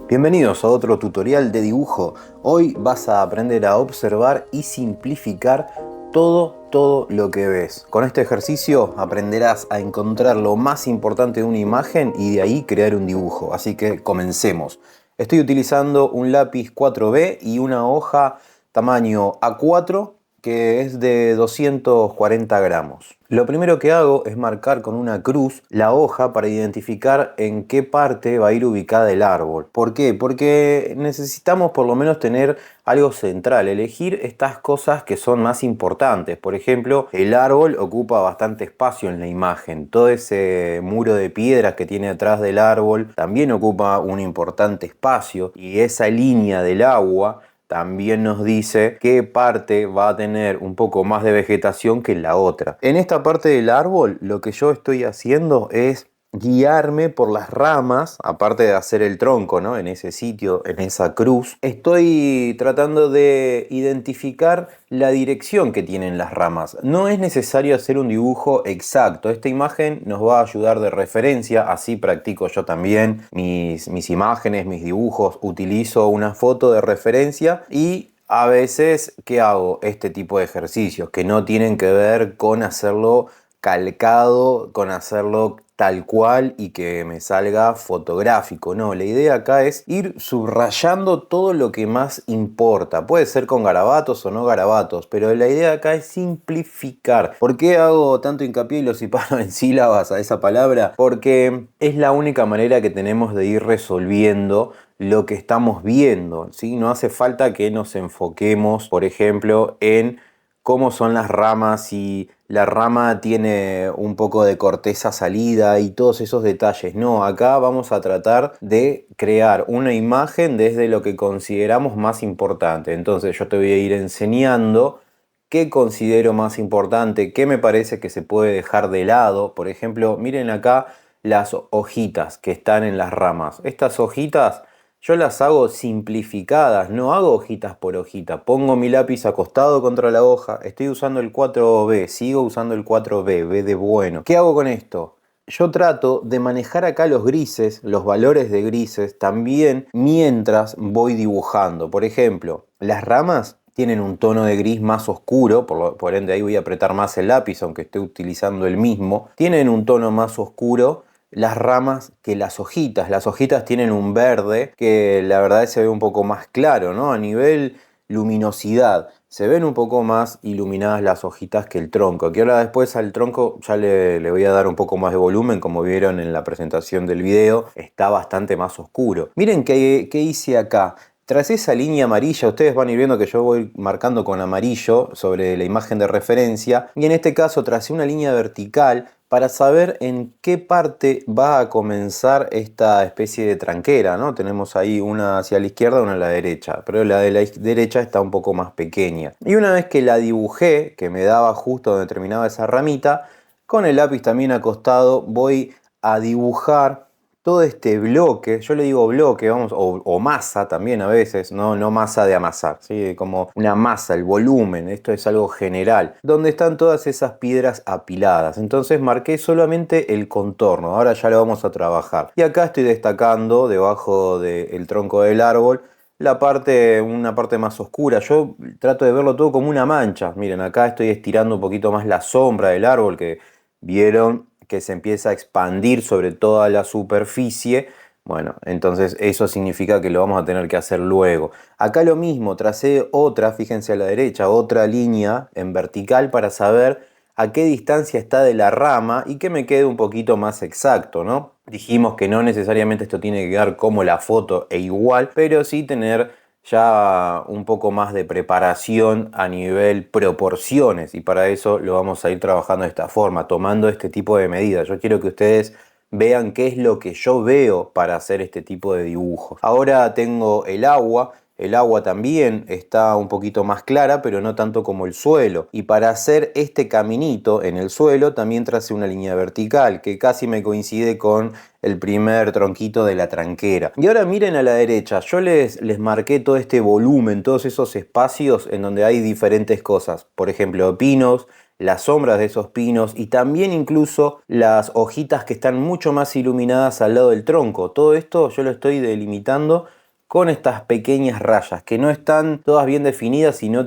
Bienvenidos a otro tutorial de dibujo. Hoy vas a aprender a observar y simplificar todo lo que ves. Con este ejercicio aprenderás a encontrar lo más importante de una imagen y de ahí crear un dibujo. Así que comencemos. Estoy utilizando un lápiz 4B y una hoja tamaño A4 que es de 240 gramos. Lo primero que hago es marcar con una cruz la hoja para identificar en qué parte va a ir ubicada el árbol. ¿Por qué? Porque necesitamos por lo menos tener algo central, elegir estas cosas que son más importantes. Por ejemplo, el árbol ocupa bastante espacio en la imagen. Todo ese muro de piedras que tiene atrás del árbol también ocupa un importante espacio, y esa línea del agua también nos dice qué parte va a tener un poco más de vegetación que la otra. En esta parte del árbol, lo que yo estoy haciendo es guiarme por las ramas, aparte de hacer el tronco, ¿no? En ese sitio, en esa cruz, estoy tratando de identificar la dirección que tienen las ramas. No es necesario hacer un dibujo exacto. Esta imagen nos va a ayudar de referencia, así practico yo también mis imágenes, mis dibujos. Utilizo una foto de referencia y a veces, ¿qué hago? Este tipo de ejercicios que no tienen que ver con hacerlo calcado, con hacerlo tal cual y que me salga fotográfico. No, la idea acá es ir subrayando todo lo que más importa. Puede ser con garabatos o no garabatos, pero la idea acá es simplificar. ¿Por qué hago tanto hincapié y lo separo en sílabas a esa palabra? Porque es la única manera que tenemos de ir resolviendo lo que estamos viendo, ¿sí? No hace falta que nos enfoquemos, por ejemplo, en cómo son las ramas, si la rama tiene un poco de corteza salida y todos esos detalles. No, acá vamos a tratar de crear una imagen desde lo que consideramos más importante. Entonces yo te voy a ir enseñando qué considero más importante, qué me parece que se puede dejar de lado. Por ejemplo, miren acá las hojitas que están en las ramas. Estas hojitas yo las hago simplificadas, no hago hojitas por hojita. Pongo mi lápiz acostado contra la hoja, estoy usando el 4B, sigo usando el 4B, B de bueno. ¿Qué hago con esto? Yo trato de manejar acá los grises, los valores de grises, también mientras voy dibujando. Por ejemplo, las ramas tienen un tono de gris más oscuro, por ende ahí voy a apretar más el lápiz, aunque esté utilizando el mismo. Tienen un tono más oscuro las ramas que las hojitas. Las hojitas tienen un verde que la verdad se ve un poco más claro, ¿no? A nivel luminosidad, se ven un poco más iluminadas las hojitas que el tronco. Que ahora después al tronco ya le voy a dar un poco más de volumen, como vieron en la presentación del video, está bastante más oscuro. Miren qué hice acá. Tras esa línea amarilla, ustedes van a ir viendo que yo voy marcando con amarillo sobre la imagen de referencia, y en este caso tracé una línea vertical para saber en qué parte va a comenzar esta especie de tranquera, ¿no? Tenemos ahí una hacia la izquierda, una a la derecha, pero la de la derecha está un poco más pequeña. Y una vez que la dibujé, que me daba justo donde terminaba esa ramita, con el lápiz también acostado voy a dibujar todo este bloque. Yo le digo bloque, vamos, o masa también a veces, no masa de amasar, ¿sí? Como una masa, el volumen, esto es algo general, donde están todas esas piedras apiladas. Entonces marqué solamente el contorno, ahora ya lo vamos a trabajar. Y acá estoy destacando debajo del tronco del árbol una parte más oscura. Yo trato de verlo todo como una mancha. Miren, acá estoy estirando un poquito más la sombra del árbol, que vieron que se empieza a expandir sobre toda la superficie. Bueno, entonces eso significa que lo vamos a tener que hacer luego. Acá lo mismo, tracé otra, fíjense a la derecha, otra línea en vertical para saber a qué distancia está de la rama y que me quede un poquito más exacto, ¿no? Dijimos que no necesariamente esto tiene que quedar como la foto e igual, pero sí tener ya un poco más de preparación a nivel proporciones, y para eso lo vamos a ir trabajando de esta forma, tomando este tipo de medidas. Yo quiero que ustedes vean qué es lo que yo veo para hacer este tipo de dibujos. Ahora tengo el agua también está un poquito más clara, pero no tanto como el suelo. Y para hacer este caminito en el suelo también tracé una línea vertical que casi me coincide con el primer tronquito de la tranquera. Y ahora miren a la derecha, yo les marqué todo este volumen, todos esos espacios en donde hay diferentes cosas. Por ejemplo, pinos, las sombras de esos pinos y también incluso las hojitas que están mucho más iluminadas al lado del tronco. Todo esto yo lo estoy delimitando con estas pequeñas rayas que no están todas bien definidas, sino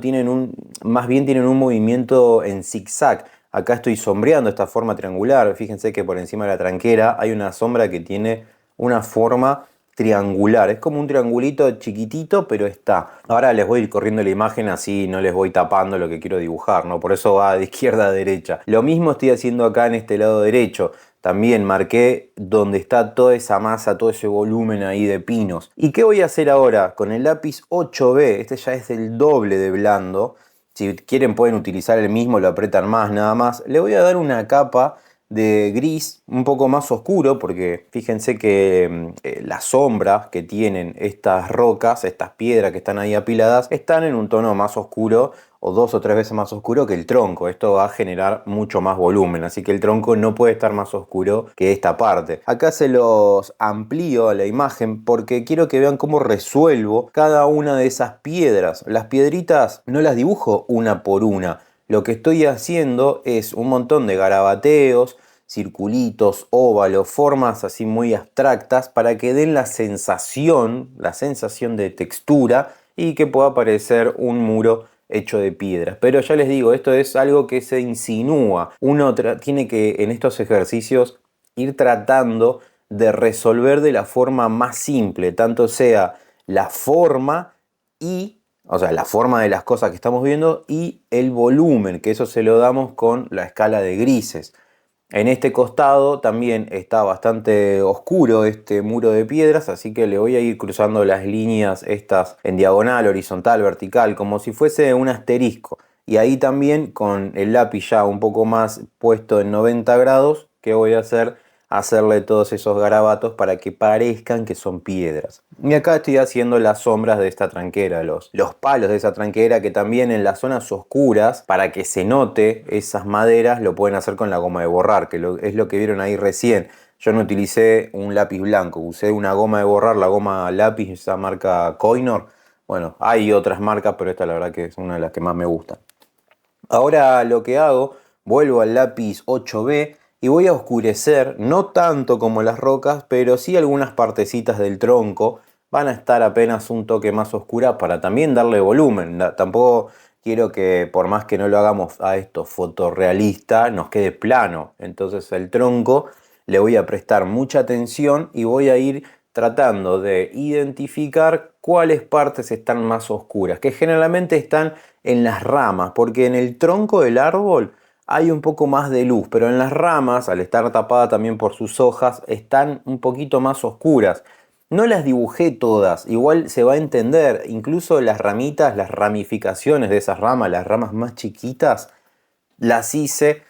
más bien tienen un movimiento en zigzag. Acá estoy sombreando esta forma triangular. Fíjense que por encima de la tranquera hay una sombra que tiene una forma triangular. Es como un triangulito chiquitito, pero está. Ahora les voy a ir corriendo la imagen, así no les voy tapando lo que quiero dibujar, ¿no? Por eso va de izquierda a derecha. Lo mismo estoy haciendo acá en este lado derecho. También marqué donde está toda esa masa, todo ese volumen ahí de pinos. ¿Y qué voy a hacer ahora? Con el lápiz 8B, este ya es el doble de blando. Si quieren pueden utilizar el mismo, lo apretan más, nada más. Le voy a dar una capa de gris un poco más oscuro, porque fíjense que las sombras que tienen estas rocas, estas piedras que están ahí apiladas, están en un tono más oscuro o 2 o 3 veces más oscuro que el tronco. Esto va a generar mucho más volumen, así que el tronco no puede estar más oscuro que esta parte. Acá se los amplío a la imagen porque quiero que vean cómo resuelvo cada una de esas piedras. Las piedritas no las dibujo una por una. Lo que estoy haciendo es un montón de garabateos, circulitos, óvalos, formas así muy abstractas para que den la sensación de textura y que pueda parecer un muro hecho de piedras. Pero ya les digo, esto es algo que se insinúa. Uno tiene que en estos ejercicios ir tratando de resolver de la forma más simple, tanto sea la forma o sea, la forma de las cosas que estamos viendo y el volumen, que eso se lo damos con la escala de grises. En este costado también está bastante oscuro este muro de piedras, así que le voy a ir cruzando las líneas estas en diagonal, horizontal, vertical, como si fuese un asterisco. Y ahí también con el lápiz ya un poco más puesto en 90 grados, ¿qué voy a hacer? Hacerle todos esos garabatos para que parezcan que son piedras. Y acá estoy haciendo las sombras de esta tranquera, los palos de esa tranquera, que también en las zonas oscuras, para que se note esas maderas, lo pueden hacer con la goma de borrar, que es lo que vieron ahí recién. Yo no utilicé un lápiz blanco, usé una goma de borrar, la goma lápiz, esa marca Koinor. Bueno, hay otras marcas, pero esta la verdad que es una de las que más me gustan. Ahora lo que hago, vuelvo al lápiz 8B y voy a oscurecer, no tanto como las rocas, pero sí algunas partecitas del tronco van a estar apenas un toque más oscuras para también darle volumen. Tampoco quiero que, por más que no lo hagamos a esto fotorrealista, nos quede plano. Entonces el tronco le voy a prestar mucha atención y voy a ir tratando de identificar cuáles partes están más oscuras, que generalmente están en las ramas, porque en el tronco del árbol hay un poco más de luz, pero en las ramas, al estar tapada también por sus hojas, están un poquito más oscuras. No las dibujé todas, igual se va a entender, incluso las ramitas, las ramificaciones de esas ramas, las ramas más chiquitas, las hice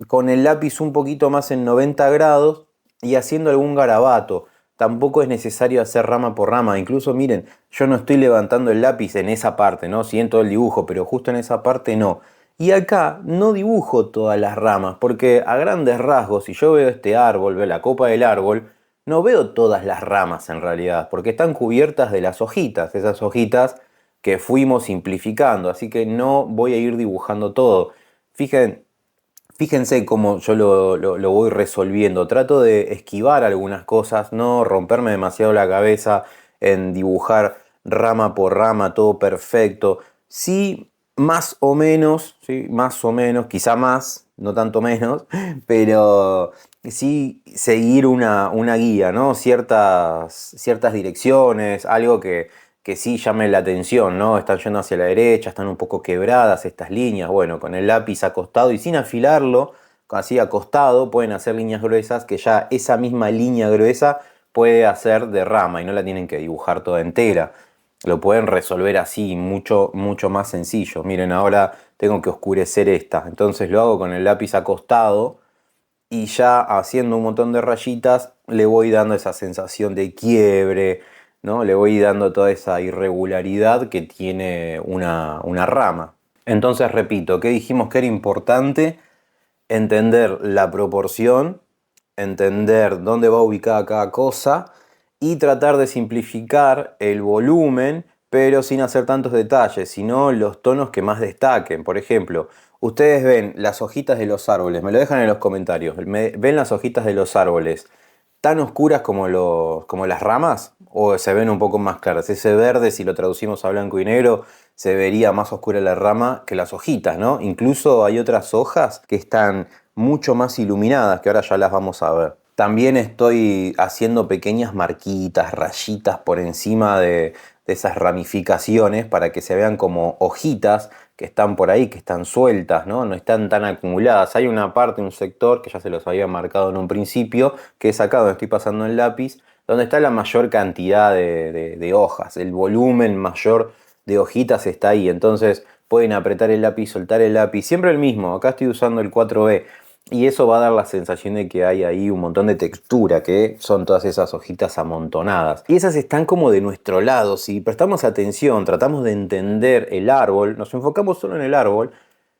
con el lápiz un poquito más en 90 grados y haciendo algún garabato. Tampoco es necesario hacer rama por rama. Incluso miren, yo no estoy levantando el lápiz en esa parte, ¿no? Sí en todo el dibujo, pero justo en esa parte no. Y acá no dibujo todas las ramas, porque a grandes rasgos, si yo veo este árbol, veo la copa del árbol, no veo todas las ramas en realidad, porque están cubiertas de las hojitas, esas hojitas que fuimos simplificando, así que no voy a ir dibujando todo. Fíjense cómo yo lo voy resolviendo. Trato de esquivar algunas cosas, no romperme demasiado la cabeza en dibujar rama por rama, todo perfecto. Sí, más o menos, quizá más, no tanto menos, pero sí seguir una guía, ¿no? Ciertas direcciones, algo que sí llame la atención, ¿no? Están yendo hacia la derecha, están un poco quebradas estas líneas. Bueno, con el lápiz acostado y sin afilarlo, así acostado, pueden hacer líneas gruesas que ya esa misma línea gruesa puede hacer de rama y no la tienen que dibujar toda entera. Lo pueden resolver así, mucho, mucho más sencillo. Miren, ahora tengo que oscurecer esta. Entonces lo hago con el lápiz acostado y ya haciendo un montón de rayitas le voy dando esa sensación de quiebre, ¿no? Le voy dando toda esa irregularidad que tiene una rama. Entonces repito, ¿qué dijimos que era importante? Entender la proporción, entender dónde va ubicada cada cosa y tratar de simplificar el volumen, pero sin hacer tantos detalles, sino los tonos que más destaquen. Por ejemplo, Ustedes ven las hojitas de los árboles, me lo dejan en los comentarios. ¿Ven las hojitas de los árboles tan oscuras como, como las ramas? ¿O se ven un poco más claras? Ese verde, si lo traducimos a blanco y negro, se vería más oscura la rama que las hojitas, ¿no? Incluso hay otras hojas que están mucho más iluminadas, que ahora ya las vamos a ver. También estoy haciendo pequeñas marquitas, rayitas por encima de esas ramificaciones para que se vean como hojitas que están por ahí, que están sueltas, ¿no? No están tan acumuladas. Hay una parte, un sector, que ya se los había marcado en un principio, que es acá donde estoy pasando el lápiz, donde está la mayor cantidad de hojas. El volumen mayor de hojitas está ahí. Entonces pueden apretar el lápiz, soltar el lápiz. Siempre el mismo. Acá estoy usando el 4B. Y eso va a dar la sensación de que hay ahí un montón de textura, que son todas esas hojitas amontonadas. Y esas están como de nuestro lado. Si prestamos atención, tratamos de entender el árbol, nos enfocamos solo en el árbol,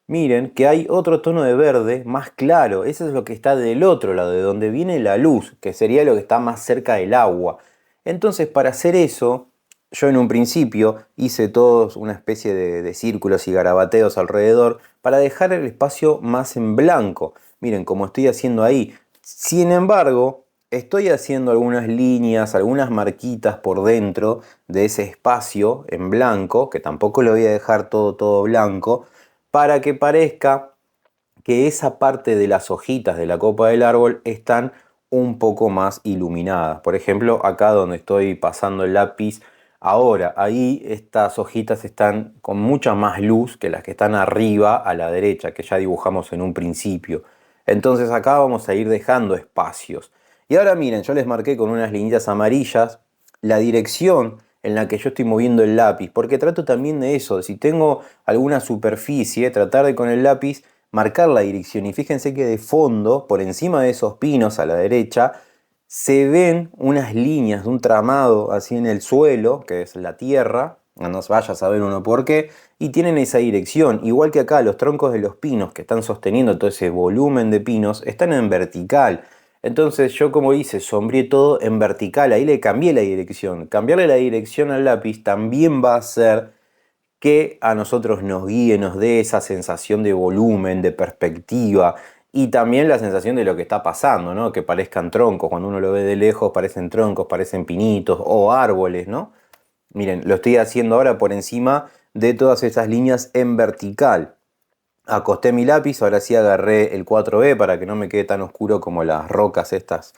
miren que hay otro tono de verde más claro. Eso es lo que está del otro lado, de donde viene la luz, que sería lo que está más cerca del agua. Entonces, para hacer eso, yo en un principio hice todos una especie de círculos y garabateos alrededor para dejar el espacio más en blanco. Miren, como estoy haciendo ahí. Sin embargo, estoy haciendo algunas líneas, algunas marquitas por dentro de ese espacio en blanco, que tampoco lo voy a dejar todo blanco, para que parezca que esa parte de las hojitas de la copa del árbol están un poco más iluminadas. Por ejemplo, acá donde estoy pasando el lápiz ahora, ahí estas hojitas están con mucha más luz que las que están arriba a la derecha, que ya dibujamos en un principio. Entonces acá vamos a ir dejando espacios. Y ahora miren, yo les marqué con unas linitas amarillas la dirección en la que yo estoy moviendo el lápiz, porque trato también de eso, si tengo alguna superficie, tratar de con el lápiz marcar la dirección. Y fíjense que de fondo, por encima de esos pinos a la derecha, se ven unas líneas de un tramado así en el suelo, que es la tierra, no nos vaya a saber uno por qué, y tienen esa dirección. Igual que acá, los troncos de los pinos que están sosteniendo todo ese volumen de pinos están en vertical. Entonces yo, como hice, sombreé todo en vertical, ahí le cambié la dirección. Cambiarle la dirección al lápiz también va a hacer que a nosotros nos guíe, nos dé esa sensación de volumen, de perspectiva y también la sensación de lo que está pasando, ¿no? Que parezcan troncos, cuando uno lo ve de lejos parecen troncos, parecen pinitos o árboles, ¿no? Miren, lo estoy haciendo ahora por encima de todas esas líneas en vertical. Acosté mi lápiz, ahora sí agarré el 4B para que no me quede tan oscuro como las rocas, estas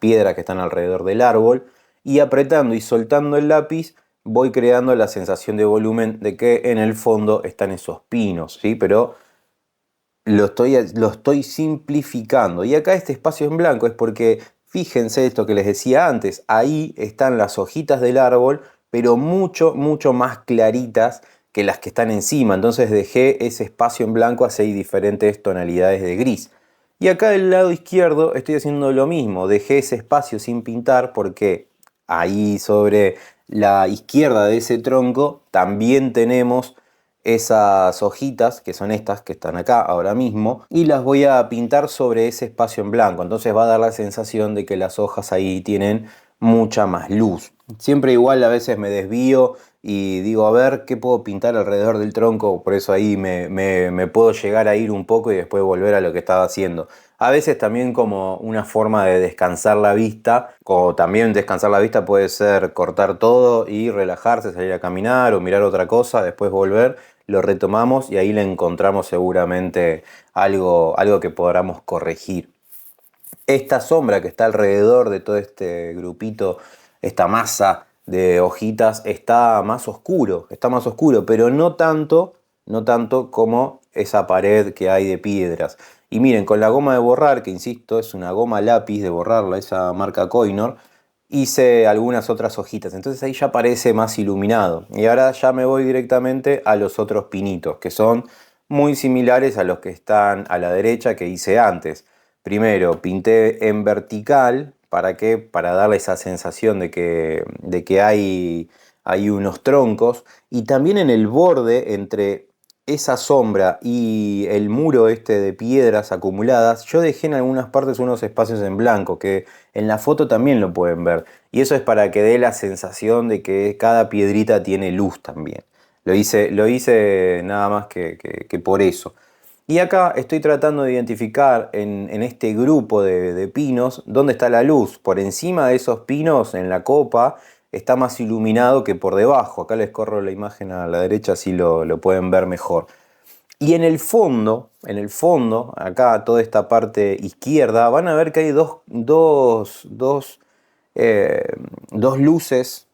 piedras que están alrededor del árbol. Y apretando y soltando el lápiz voy creando la sensación de volumen de que en el fondo están esos pinos, ¿sí? Pero lo estoy simplificando. Y acá este espacio en blanco es porque, fíjense esto que les decía antes, ahí están las hojitas del árbol, pero mucho más claritas que las que están encima. Entonces dejé ese espacio en blanco a 6 diferentes tonalidades de gris. Y acá del lado izquierdo estoy haciendo lo mismo. Dejé ese espacio sin pintar porque ahí sobre la izquierda de ese tronco también tenemos esas hojitas, que son estas que están acá ahora mismo, y las voy a pintar sobre ese espacio en blanco. Entonces va a dar la sensación de que las hojas ahí tienen mucha más luz. Siempre igual a veces me desvío y digo, a ver qué puedo pintar alrededor del tronco, por eso ahí me puedo llegar a ir un poco y después volver a lo que estaba haciendo. A veces también como una forma de descansar la vista, o también descansar la vista puede ser cortar todo y relajarse, salir a caminar o mirar otra cosa, después volver, lo retomamos y ahí le encontramos seguramente algo que podamos corregir. Esta sombra que está alrededor de todo este grupito, esta masa de hojitas, está más oscuro, pero no tanto como esa pared que hay de piedras. Y miren, con la goma de borrar, que insisto, es una goma lápiz de borrarla, esa marca Coinor, hice algunas otras hojitas. Entonces ahí ya parece más iluminado. Y ahora ya me voy directamente a los otros pinitos, que son muy similares a los que están a la derecha que hice antes. Primero pinté en vertical, ¿para qué? Para darle esa sensación de que hay unos troncos. Y también en el borde, entre esa sombra y el muro este de piedras acumuladas, yo dejé en algunas partes unos espacios en blanco, que en la foto también lo pueden ver. Y eso es para que dé la sensación de que cada piedrita tiene luz también. Lo hice nada más que por eso. Y acá estoy tratando de identificar en este grupo de pinos dónde está la luz. Por encima de esos pinos en la copa está más iluminado que por debajo. Acá les corro la imagen a la derecha, así lo pueden ver mejor. Y en el fondo, acá toda esta parte izquierda, van a ver que hay eh, dos luces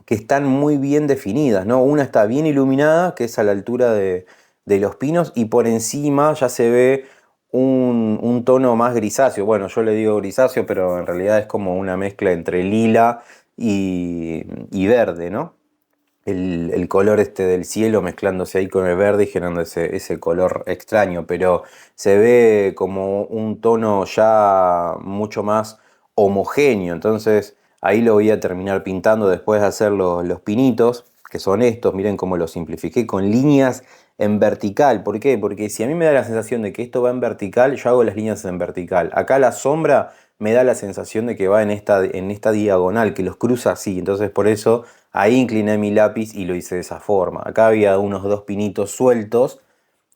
que están muy bien definidas, ¿no? Una está bien iluminada, que es a la altura de los pinos, y por encima ya se ve un tono más grisáceo. Bueno, yo le digo grisáceo, pero en realidad es como una mezcla entre lila y verde, ¿no? El color este del cielo mezclándose ahí con el verde y generando ese color extraño, pero se ve como un tono ya mucho más homogéneo. Entonces ahí lo voy a terminar pintando después de hacer los pinitos, que son estos. Miren cómo los simplifiqué con líneas en vertical. ¿Por qué? Porque si a mí me da la sensación de que esto va en vertical, yo hago las líneas en vertical. Acá la sombra me da la sensación de que va en esta diagonal, que los cruza así. Entonces por eso ahí incliné mi lápiz y lo hice de esa forma. Acá había unos dos pinitos sueltos.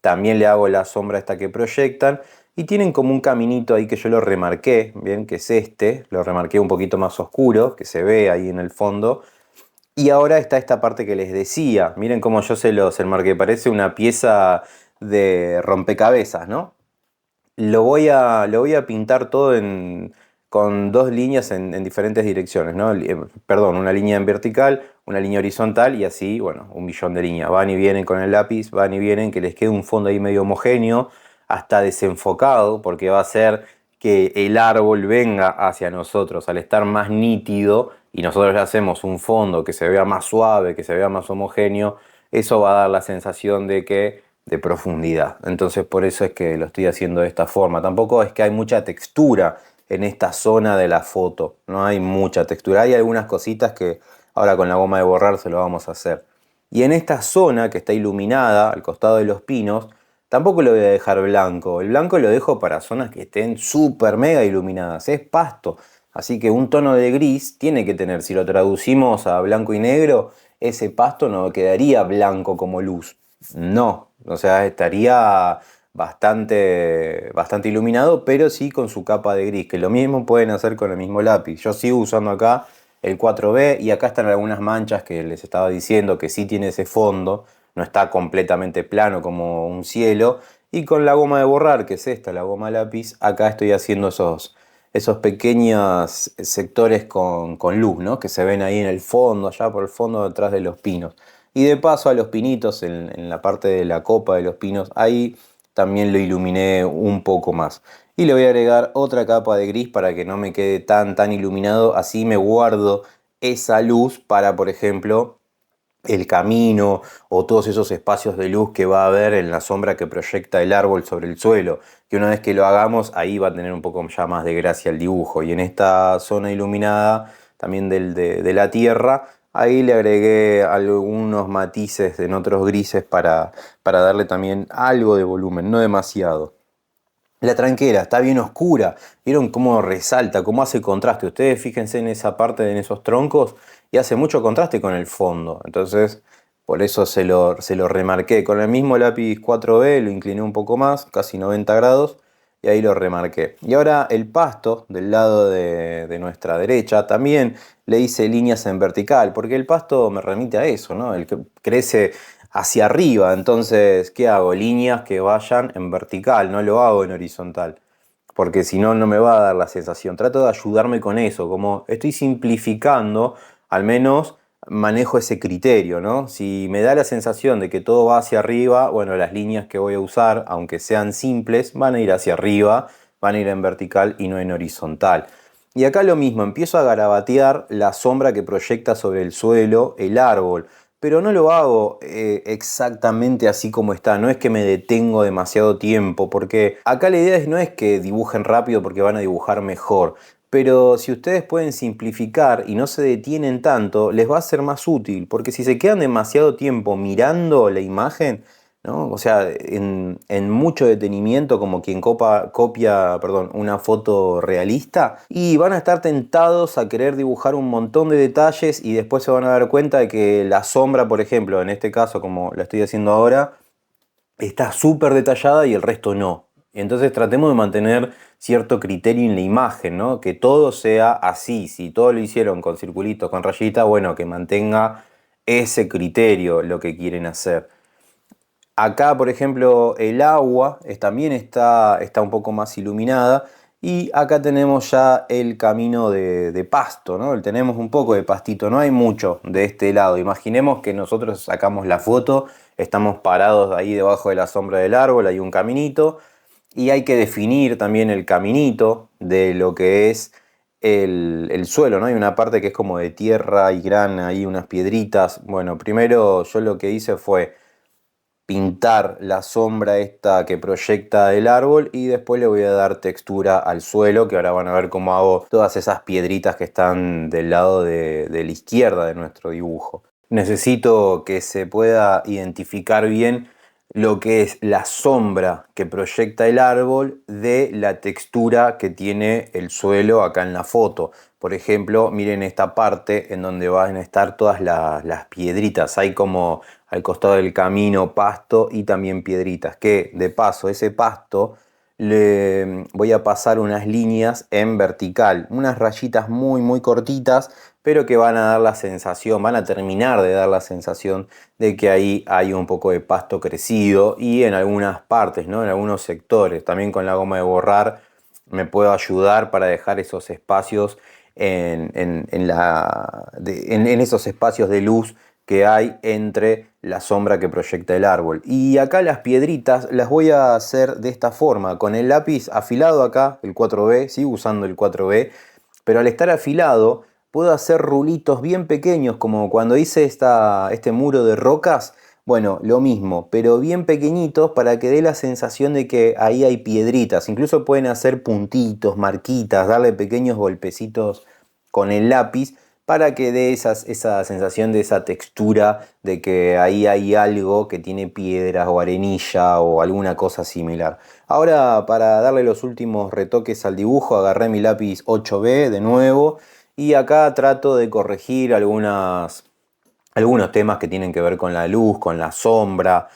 También le hago la sombra esta que proyectan. Y tienen como un caminito ahí que yo lo remarqué, bien, que es este. Lo remarqué un poquito más oscuro, que se ve ahí en el fondo. Y ahora está esta parte que les decía. Miren cómo yo se los enmarqué. Parece una pieza de rompecabezas, ¿no? Lo voy a pintar todo con dos líneas en diferentes direcciones, ¿no? Perdón, una línea en vertical, una línea horizontal y así, bueno, un millón de líneas. Van y vienen con el lápiz, van y vienen, que les quede un fondo ahí medio homogéneo, hasta desenfocado, porque va a hacer que el árbol venga hacia nosotros al estar más nítido y nosotros le hacemos un fondo que se vea más suave, que se vea más homogéneo. Eso va a dar la sensación de profundidad. Entonces por eso es que lo estoy haciendo de esta forma. Tampoco es que hay mucha textura en esta zona de la foto. No hay mucha textura. Hay algunas cositas que ahora con la goma de borrar se lo vamos a hacer. Y en esta zona que está iluminada al costado de los pinos, tampoco lo voy a dejar blanco. El blanco lo dejo para zonas que estén súper mega iluminadas. Es pasto. Así que un tono de gris tiene que tener, si lo traducimos a blanco y negro, ese pasto no quedaría blanco como luz. No, o sea, estaría bastante iluminado, pero sí con su capa de gris, que lo mismo pueden hacer con el mismo lápiz. Yo sigo usando acá el 4B y acá están algunas manchas que les estaba diciendo que sí tiene ese fondo, no está completamente plano como un cielo. Y con la goma de borrar, que es esta, la goma lápiz, acá estoy haciendo esos pequeños sectores con luz, ¿no? Que se ven ahí en el fondo, allá por el fondo detrás de los pinos. Y de paso a los pinitos, en la parte de la copa de los pinos, ahí también lo iluminé un poco más. Y le voy a agregar otra capa de gris para que no me quede tan iluminado. Así me guardo esa luz para, por ejemplo, el camino o todos esos espacios de luz que va a haber en la sombra que proyecta el árbol sobre el suelo, que una vez que lo hagamos ahí va a tener un poco ya más de gracia el dibujo. Y en esta zona iluminada también de la tierra, ahí le agregué algunos matices en otros grises para darle también algo de volumen, no demasiado. La tranquera está bien oscura. ¿Vieron cómo resalta, cómo hace contraste? Ustedes fíjense en esa parte, en esos troncos, y hace mucho contraste con el fondo. Entonces, por eso se lo remarqué. Con el mismo lápiz 4B lo incliné un poco más, casi 90 grados, y ahí lo remarqué. Y ahora el pasto del lado de nuestra derecha también le hice líneas en vertical, porque el pasto me remite a eso, ¿no? El que crece hacia arriba. Entonces, ¿qué hago? Líneas que vayan en vertical, no lo hago en horizontal. Porque si no, no me va a dar la sensación. Trato de ayudarme con eso. Como estoy simplificando, al menos manejo ese criterio, ¿no? Si me da la sensación de que todo va hacia arriba, bueno, las líneas que voy a usar, aunque sean simples, van a ir hacia arriba, van a ir en vertical y no en horizontal. Y acá lo mismo, empiezo a garabatear la sombra que proyecta sobre el suelo el árbol, pero no lo hago exactamente así como está, no es que me detengo demasiado tiempo, porque acá la idea no es que dibujen rápido porque van a dibujar mejor, pero si ustedes pueden simplificar y no se detienen tanto, les va a ser más útil, porque si se quedan demasiado tiempo mirando la imagen, ¿no? O sea, en mucho detenimiento, como quien copia, perdón, una foto realista, y van a estar tentados a querer dibujar un montón de detalles y después se van a dar cuenta de que la sombra, por ejemplo, en este caso, como la estoy haciendo ahora, está súper detallada y el resto no. Entonces tratemos de mantener cierto criterio en la imagen, ¿no? Que todo sea así. Si todo lo hicieron con circulitos, con rayitas, bueno, que mantenga ese criterio lo que quieren hacer. Acá, por ejemplo, el agua también está un poco más iluminada y acá tenemos ya el camino de pasto, ¿no? Tenemos un poco de pastito, no hay mucho de este lado. Imaginemos que nosotros sacamos la foto, estamos parados ahí debajo de la sombra del árbol, hay un caminito y hay que definir también el caminito de lo que es el suelo, ¿no? Hay una parte que es como de tierra y grana, ahí unas piedritas. Bueno, primero yo lo que hice fue pintar la sombra esta que proyecta el árbol y después le voy a dar textura al suelo, que ahora van a ver cómo hago todas esas piedritas que están del lado de la izquierda de nuestro dibujo. Necesito que se pueda identificar bien lo que es la sombra que proyecta el árbol de la textura que tiene el suelo acá en la foto. Por ejemplo, miren esta parte en donde van a estar todas las piedritas. Hay como al costado del camino pasto y también piedritas, que de paso ese pasto le voy a pasar unas líneas en vertical, unas rayitas muy muy cortitas, pero que van a dar la sensación, van a terminar de dar la sensación de que ahí hay un poco de pasto crecido y en algunas partes, ¿no? En algunos sectores, también con la goma de borrar me puedo ayudar para dejar esos espacios en esos espacios de luz que hay entre la sombra que proyecta el árbol. Y acá las piedritas las voy a hacer de esta forma, con el lápiz afilado acá, el 4B, sigo usando el 4B, pero al estar afilado puedo hacer rulitos bien pequeños, como cuando hice este muro de rocas. Bueno, lo mismo, pero bien pequeñitos para que dé la sensación de que ahí hay piedritas. Incluso pueden hacer puntitos, marquitas, darle pequeños golpecitos con el lápiz para que dé esa sensación de esa textura de que ahí hay algo que tiene piedras o arenilla o alguna cosa similar. Ahora, para darle los últimos retoques al dibujo, agarré mi lápiz 8B de nuevo y acá trato de corregir algunos temas que tienen que ver con la luz, con la sombra,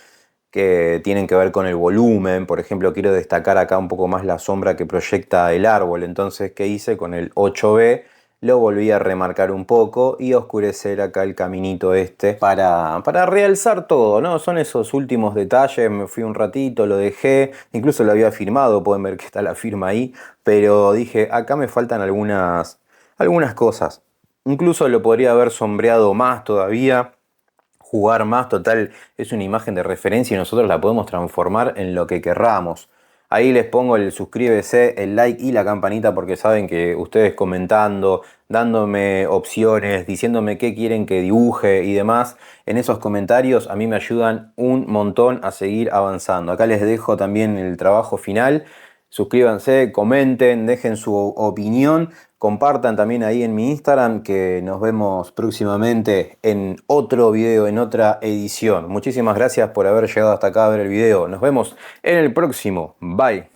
que tienen que ver con el volumen. Por ejemplo, quiero destacar acá un poco más la sombra que proyecta el árbol. Entonces, ¿qué hice? Con el 8B lo volví a remarcar un poco y oscurecer acá el caminito este para realzar todo, ¿no? Son esos últimos detalles. Me fui un ratito, lo dejé, incluso lo había firmado, pueden ver que está la firma ahí, pero dije, acá me faltan algunas cosas. Incluso lo podría haber sombreado más todavía, jugar más, total, es una imagen de referencia y nosotros la podemos transformar en lo que querramos. Ahí les pongo el suscríbese, el like y la campanita porque saben que ustedes comentando, dándome opciones, diciéndome qué quieren que dibuje y demás, en esos comentarios a mí me ayudan un montón a seguir avanzando. Acá les dejo también el trabajo final. Suscríbanse, comenten, dejen su opinión, compartan también ahí en mi Instagram, que nos vemos próximamente en otro video, en otra edición. Muchísimas gracias por haber llegado hasta acá a ver el video. Nos vemos en el próximo. Bye.